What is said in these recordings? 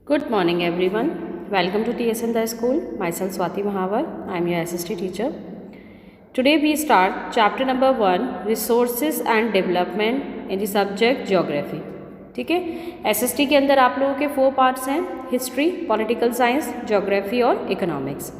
Good morning everyone. Welcome to TSN The School. Myself Swati Mahavar. I am your SST teacher. Today we start chapter number 1 Resources and Development in the subject Geography. ठीक है, SST के अंदर आप लोगों के 4 parts हैं, history, political science, geography और economics.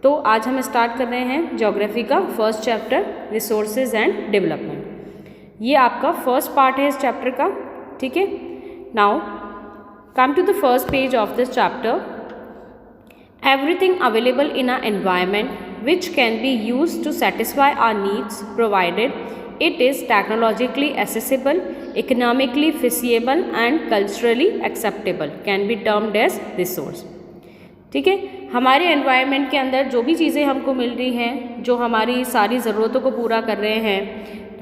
तो आज हम स्टार्ट कर रहे हैं ज्योग्राफी का first chapter resources and development. ये आपका फर्स्ट पार्ट है इस चैप्टर का। ठीक है, now come to the first page of this chapter. Everything available in our environment which can be used to satisfy our needs provided it is technologically accessible, economically feasible and culturally acceptable can be termed as resource. ठीक है, हमारे environment के अंदर जो भी चीज़ें हमको मिल रही हैं, जो हमारी सारी ज़रूरतों को पूरा कर रहे हैं,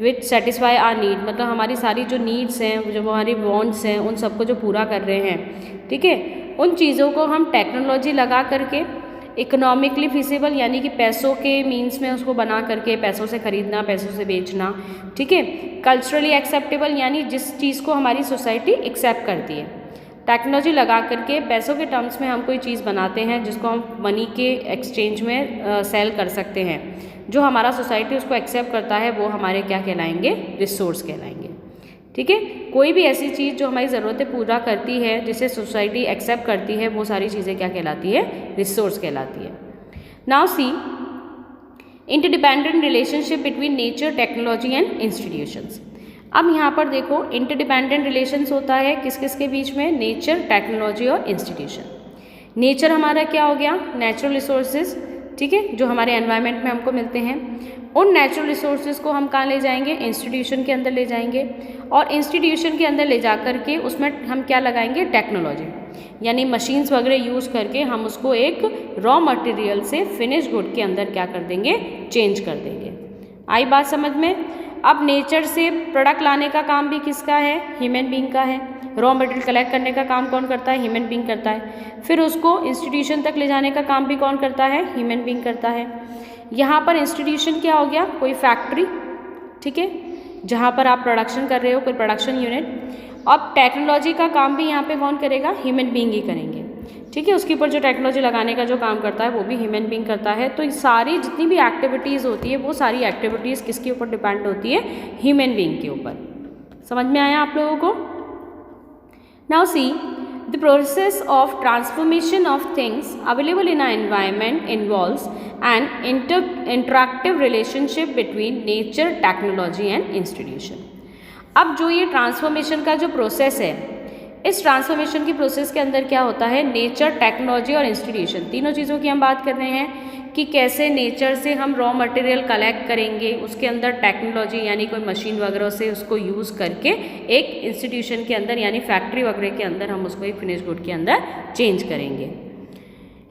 विच सेटिस्फाई आर नीड, मतलब हमारी सारी जो नीड्स हैं, जो हमारी वांट्स हैं, उन सबको जो पूरा कर रहे हैं। ठीक है, उन चीज़ों को हम टेक्नोलॉजी लगा करके इकोनॉमिकली फिजिबल यानी कि पैसों के मीन्स में उसको बना करके पैसों से ख़रीदना, पैसों से बेचना। ठीक है, कल्चरली एक्सेप्टेबल यानी जिस चीज़ को हमारी सोसाइटी एक्सेप्ट करती है, टेक्नोलॉजी लगा करके पैसों के टर्म्स में हम कोई चीज़ बनाते हैं जिसको हम मनी के एक्सचेंज में सेल कर सकते हैं। जो हमारा सोसाइटी उसको एक्सेप्ट करता है वो हमारे क्या कहलाएंगे, रिसोर्स कहलाएंगे। ठीक है, कोई भी ऐसी चीज़ जो हमारी ज़रूरतें पूरा करती है, जिसे सोसाइटी एक्सेप्ट करती है, वो सारी चीज़ें क्या कहलाती है, रिसोर्स कहलाती है। Now see interdependent relationship between nature, technology and institutions. अब यहाँ पर देखो इंटरडिपेंडेंट रिलेशंस होता है किस किस के बीच में, नेचर, टेक्नोलॉजी और इंस्टीट्यूशन। नेचर हमारा क्या हो गया, नेचुरल रिसोर्सेज। ठीक है, जो हमारे एनवायरनमेंट में हमको मिलते हैं, उन नेचुरल रिसोर्सेज को हम कहाँ ले जाएंगे, इंस्टीट्यूशन के अंदर ले जाएंगे। और इंस्टीट्यूशन के अंदर ले जा कर के उसमें हम क्या लगाएंगे, टेक्नोलॉजी यानी मशीन्स वगैरह यूज़ करके हम उसको एक रॉ मटेरियल से फिनिश गुड के अंदर क्या कर देंगे, चेंज कर देंगे। आई बात समझ में। अब नेचर से प्रोडक्ट लाने का काम भी किसका है, ह्यूमन बीइंग का है। रॉ मटेरियल कलेक्ट करने का काम कौन करता है, ह्यूमन बीइंग करता है। फिर उसको इंस्टीट्यूशन तक ले जाने का काम भी कौन करता है, ह्यूमन बीइंग करता है। यहाँ पर इंस्टीट्यूशन क्या हो गया, कोई फैक्ट्री। ठीक है, जहाँ पर आप प्रोडक्शन कर रहे हो, कोई प्रोडक्शन यूनिट। अब टेक्नोलॉजी का काम भी यहाँ पे कौन करेगा, ह्यूमन बीइंग ही करेंगे। ठीक है, उसके ऊपर जो टेक्नोलॉजी लगाने का जो काम करता है वो भी ह्यूमन बीइंग करता है। तो सारी जितनी भी एक्टिविटीज़ होती है वो सारी एक्टिविटीज़ किसके ऊपर डिपेंड होती है, ह्यूमन बीइंग के ऊपर। समझ में आया आप लोगों को। Now see the process of transformation of things available in our environment involves an interactive relationship between nature, technology and institution. अब जो ये ट्रांसफॉर्मेशन का जो प्रोसेस है, इस ट्रांसफॉर्मेशन की प्रोसेस के अंदर क्या होता है, नेचर, टेक्नोलॉजी और इंस्टीट्यूशन, तीनों चीज़ों की हम बात कर रहे हैं कि कैसे नेचर से हम रॉ मटेरियल कलेक्ट करेंगे, उसके अंदर टेक्नोलॉजी यानी कोई मशीन वगैरह से उसको यूज़ करके एक इंस्टीट्यूशन के अंदर यानी फैक्ट्री वगैरह के अंदर हम उसको एक फिनिश गुड के अंदर चेंज करेंगे।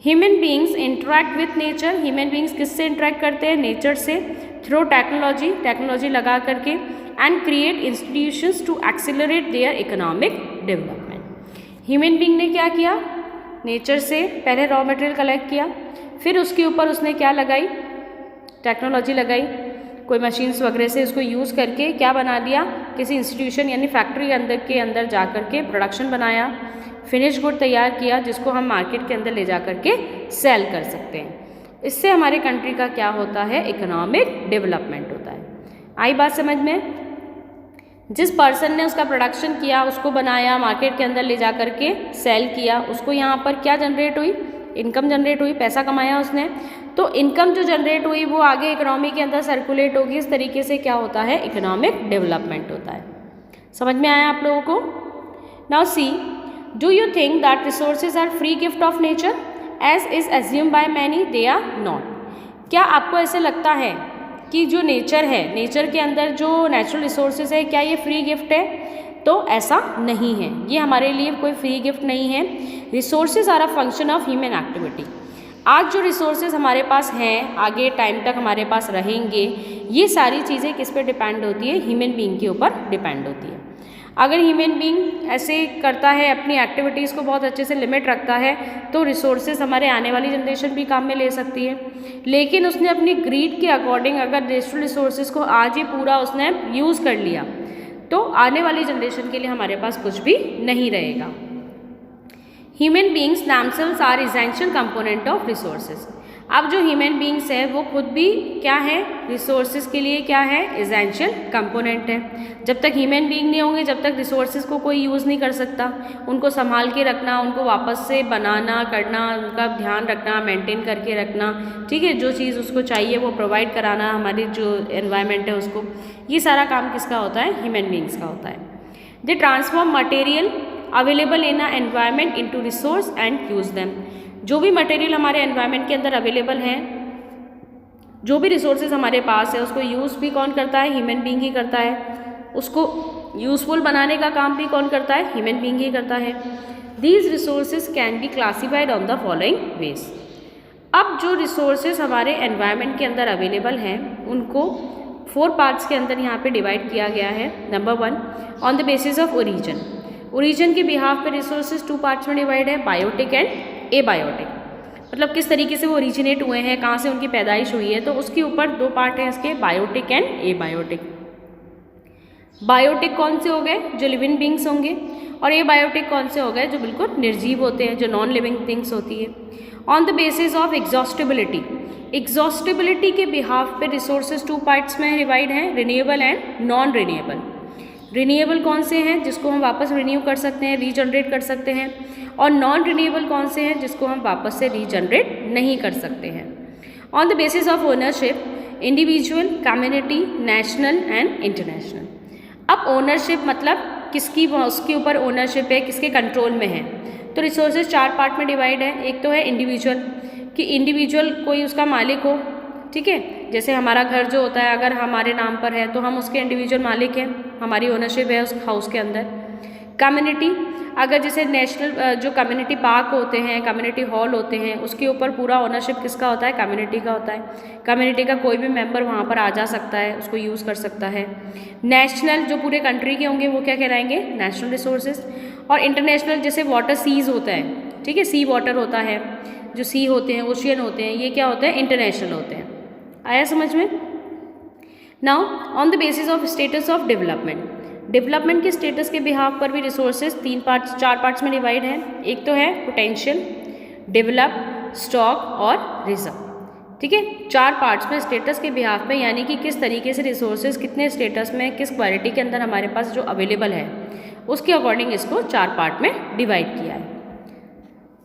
Human beings interact with nature, human beings किससे इंटरेक्ट करते हैं, नेचर से, थ्रू टेक्नोलॉजी, टेक्नोलॉजी लगा करके, and create institutions to accelerate their economic development. Human being ने क्या किया, नेचर से पहले रॉ मटेरियल कलेक्ट किया, फिर उसके ऊपर उसने क्या लगाई, टेक्नोलॉजी लगाई, कोई मशीन्स वगैरह से उसको यूज़ करके क्या बना दिया, किसी इंस्टीट्यूशन यानी फैक्ट्री के अंदर जा कर के प्रोडक्शन बनाया, फिनिश गुड तैयार किया जिसको हम मार्केट के अंदर ले जा कर के सेल कर सकते हैं। इससे हमारे कंट्री का क्या होता है, इकोनॉमिक डेवलपमेंट होता है। आई बात समझ में। जिस पर्सन ने उसका प्रोडक्शन किया, उसको बनाया, मार्केट के अंदर ले जा कर के सेल किया, उसको यहाँ पर क्या जनरेट हुई, इनकम जनरेट हुई, पैसा कमाया उसने। तो इनकम जो जनरेट हुई वो आगे इकोनॉमी के अंदर सर्कुलेट होगी। इस तरीके से क्या होता है, इकोनॉमिक डेवलपमेंट होता है। समझ में आया आप लोगों को। Now see do you think that resources are free gift of nature as is assume by many, they are not. क्या आपको ऐसे लगता है कि जो नेचर है, नेचर के अंदर जो नेचुरल रिसोर्सेज है, क्या ये फ्री गिफ्ट है? तो ऐसा नहीं है, ये हमारे लिए कोई फ्री गिफ्ट नहीं है। Resources are a function of human activity. आज जो रिसोर्सेज हमारे पास हैं, आगे टाइम तक हमारे पास रहेंगे, ये सारी चीज़ें किस पे डिपेंड होती है, ह्यूमन बीइंग के ऊपर डिपेंड होती है। अगर ह्यूमन बीइंग ऐसे करता है, अपनी एक्टिविटीज़ को बहुत अच्छे से लिमिट रखता है, तो रिसोर्सेज हमारे आने वाली जनरेशन भी काम में ले सकती है। लेकिन उसने अपनी ग्रीड के अकॉर्डिंग अगर नेचुरल रिसोर्सेज को आज ही पूरा उसने यूज़ कर लिया, तो आने वाली जनरेशन के लिए हमारे पास कुछ भी नहीं रहेगा। Human beings themselves are essential component of resources. अब जो ह्यूमन बींग्स है वो खुद भी क्या है, रिसोर्सेज के लिए क्या है, एसेंशियल कंपोनेंट है। जब तक ह्यूमन बींग नहीं होंगे, जब तक रिसोर्सेज को कोई यूज़ नहीं कर सकता, उनको संभाल के रखना, उनको वापस से बनाना करना, उनका ध्यान रखना, मेंटेन करके रखना, ठीक है, जो चीज़ उसको चाहिए वो प्रोवाइड कराना, हमारी जो एनवायरनमेंट है उसको, ये सारा काम किसका होता है, ह्यूमन बींग्स का होता है। They transform material available in a environment into resource and use them. जो भी मटेरियल हमारे एनवायरनमेंट के अंदर अवेलेबल हैं, जो भी रिसोर्सेज हमारे पास है, उसको यूज़ भी कौन करता है, ह्यूमन बींग ही करता है। उसको यूज़फुल बनाने का काम भी कौन करता है, ह्यूमन बींग ही करता है। These resources can be classified on the following veg. अब जो रिसोर्सेज हमारे एनवायरनमेंट के अंदर अवेलेबल हैं उनको 4 पार्ट्स के अंदर यहाँ पे डिवाइड किया गया है। Number 1, on the basis of origin. Origin के बिहाफ पे रिसोर्सेज 2 पार्ट्स में डिवाइड है, बायोटिक एंड एबायोटिक। मतलब किस तरीके से वो ओरिजिनेट हुए हैं, कहाँ से उनकी पैदाइश हुई है, तो उसके ऊपर 2 पार्ट हैं इसके, बायोटिक एंड एबायोटिक। बायोटिक कौन से हो गए, जो लिविंग बींग्स होंगे, और एबायोटिक कौन से हो गए, जो बिल्कुल निर्जीव होते हैं, जो नॉन लिविंग थिंग्स होती है। On the basis of exhaustibility, exhaustibility के बिहाफ पे रिसोर्सेज 2 पार्ट्स में डिवाइड हैं, renewable and non renewable. Renewable कौन से हैं, जिसको हम वापस रिन्यू कर सकते हैं, रीजनरेट कर सकते हैं, और नॉन रिन्यूएबल कौन से हैं, जिसको हम वापस से रीजनरेट नहीं कर सकते हैं। On the basis of ownership, individual, community, national and international. अब ओनरशिप मतलब किसकी, उसके ऊपर ओनरशिप है, किसके कंट्रोल में है। तो रिसोर्सेज 4 पार्ट में डिवाइड है। एक तो है इंडिविजुअल, कि इंडिविजुअल कोई उसका मालिक हो, ठीक है, जैसे हमारा घर जो होता है अगर हमारे नाम पर है तो हम उसके इंडिविजुअल मालिक हैं, हमारी ओनरशिप है उस हाउस के अंदर। कम्युनिटी, अगर जैसे नेशनल जो कम्युनिटी पार्क होते हैं, कम्युनिटी हॉल होते हैं, उसके ऊपर पूरा ओनरशिप किसका होता है, कम्युनिटी का होता है। कम्युनिटी का कोई भी मेंबर वहाँ पर आ जा सकता है, उसको यूज़ कर सकता है। नेशनल, जो पूरे कंट्री के होंगे वो क्या कहलाएंगे, नेशनल रिसोर्सेज। और इंटरनेशनल, जैसे वाटर सीज होता है, ठीक है, सी वाटर होता है, जो सी होते हैं, ओशियन होते हैं, ये क्या होते हैं, इंटरनेशनल होते हैं। आया समझ में। Now on the basis of status of development, development के स्टेटस के बिहाफ पर भी रिसोर्सेज 4 पार्ट्स में डिवाइड है। एक तो है पोटेंशियल, डेवलप, स्टॉक और रिजर्व, ठीक है, 4 पार्ट्स में स्टेटस के बिहाफ पे, यानी कि किस तरीके से रिसोर्सेज कितने स्टेटस में, किस क्वालिटी के अंदर हमारे पास जो अवेलेबल है, उसके अकॉर्डिंग इसको 4 पार्ट में डिवाइड किया है।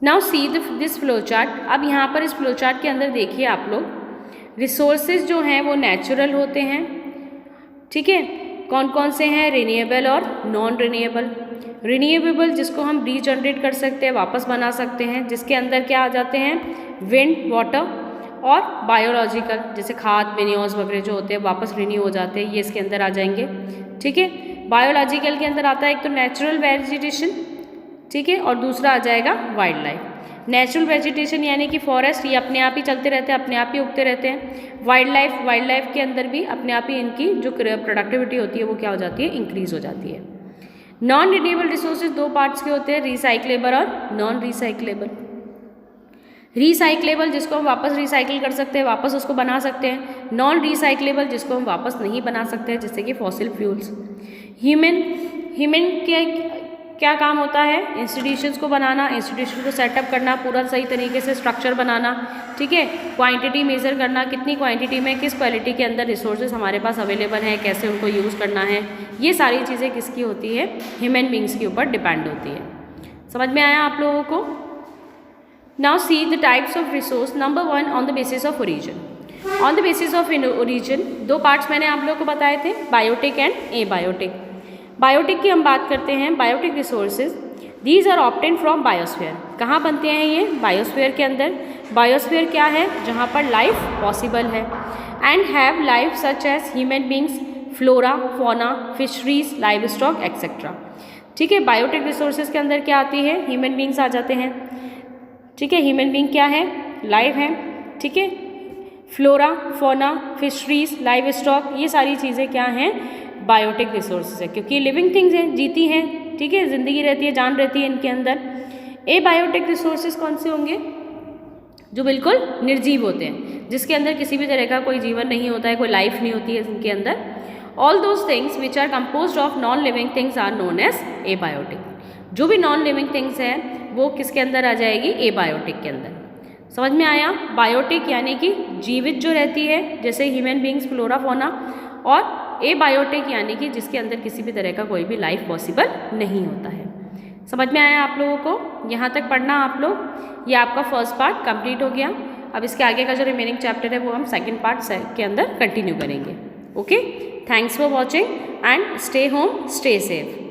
Now see this flow chart. अब यहाँ पर इस फ्लो चार्ट के अंदर देखिए आप लोग, रिसोर्सेज जो हैं वो नेचुरल होते हैं, ठीक है, कौन कौन से हैं, रिन्यूएबल और नॉन रिन्यूएबल। रिन्यूएबल जिसको हम रीजनरेट कर सकते हैं, वापस बना सकते हैं, जिसके अंदर क्या आ जाते हैं, विंड, वाटर, और बायोलॉजिकल जैसे खाद, मिनरल्स वगैरह जो होते हैं वापस रिन्यू हो जाते हैं, ये इसके अंदर आ जाएंगे, ठीक है। बायोलॉजिकल के अंदर आता है एक तो नेचुरल वेजिटेशन, ठीक है, और दूसरा आ जाएगा वाइल्ड लाइफ। नेचुरल वेजिटेशन यानी कि फॉरेस्ट, ये अपने आप ही चलते रहते हैं, अपने आप ही उगते रहते हैं। वाइल्ड लाइफ के अंदर भी अपने आप ही इनकी जो प्रोडक्टिविटी होती है वो क्या हो जाती है, इंक्रीज हो जाती है। नॉन रिन्यूएबल रिसोर्सेज 2 पार्ट्स के होते हैं, रिसाइक्लेबल और नॉन रिसाइक्लेबल। रिसाइक्लेबल जिसको हम वापस रिसाइकिल कर सकते हैं, वापस उसको बना सकते हैं। नॉन रिसाइक्लेबल जिसको हम वापस नहीं बना सकते हैं, जैसे कि फॉसिल फ्यूल्स। ह्यूमन के क्या काम होता है, इंस्टीट्यूशंस को बनाना, इंस्टीट्यूशन को सेटअप करना, पूरा सही तरीके से स्ट्रक्चर बनाना, ठीक है, क्वांटिटी मेजर करना, कितनी क्वांटिटी में किस क्वालिटी के अंदर रिसोर्सेज हमारे पास अवेलेबल हैं, कैसे उनको यूज़ करना है, ये सारी चीज़ें किसकी होती है, ह्यूमन बींग्स के ऊपर डिपेंड होती है। समझ में आया आप लोगों को। Now see the types of resource. Number 1, on the basis of origin. On the basis of origin 2 parts मैंने आप लोगों को बताए थे, बायोटिक एंड एबायोटिक। बायोटिक की हम बात करते हैं, biotic resources these are obtained from biosphere. कहाँ बनते हैं ये, बायोस्फीयर के अंदर। बायोस्फीयर क्या है, जहाँ पर लाइफ पॉसिबल है, and have life such as human beings, flora, fauna, fisheries, livestock etcetera, ठीक है। बायोटिक रिसोर्सेज के अंदर क्या आती है, ह्यूमन बींग्स आ जाते हैं, ठीक है। ह्यूमन बींग क्या है, लाइव है, ठीक है। Flora, fauna, fisheries, live stock, ये सारी चीज़ें क्या हैं, बायोटिक रिसोर्सेज है, क्योंकि ये लिविंग थिंग्स हैं, जीती हैं, ठीक है, जिंदगी रहती है, जान रहती है इनके अंदर। एबायोटिक रिसोर्सेज कौन से होंगे, जो बिल्कुल निर्जीव होते हैं, जिसके अंदर किसी भी तरह का कोई जीवन नहीं होता है, कोई लाइफ नहीं होती है इनके अंदर। All those things which are composed of non living things are known as abiotic. जो भी नॉन लिविंग थिंग्स है वो किसके अंदर आ जाएगी, एबायोटिक के अंदर। समझ में आया। बायोटिक यानी कि जीवित जो रहती है जैसे ह्यूमन बींग्स, फ्लोरा, फौना, और एबायोटिक यानी कि जिसके अंदर किसी भी तरह का कोई भी लाइफ पॉसिबल नहीं होता है। समझ में आया आप लोगों को, यहाँ तक पढ़ना आप लोग। ये आपका फर्स्ट पार्ट कंप्लीट हो गया। अब इसके आगे का जो रिमेनिंग चैप्टर है वो हम सेकंड पार्ट के अंदर कंटिन्यू करेंगे। Okay, thanks for watching and stay home, stay safe.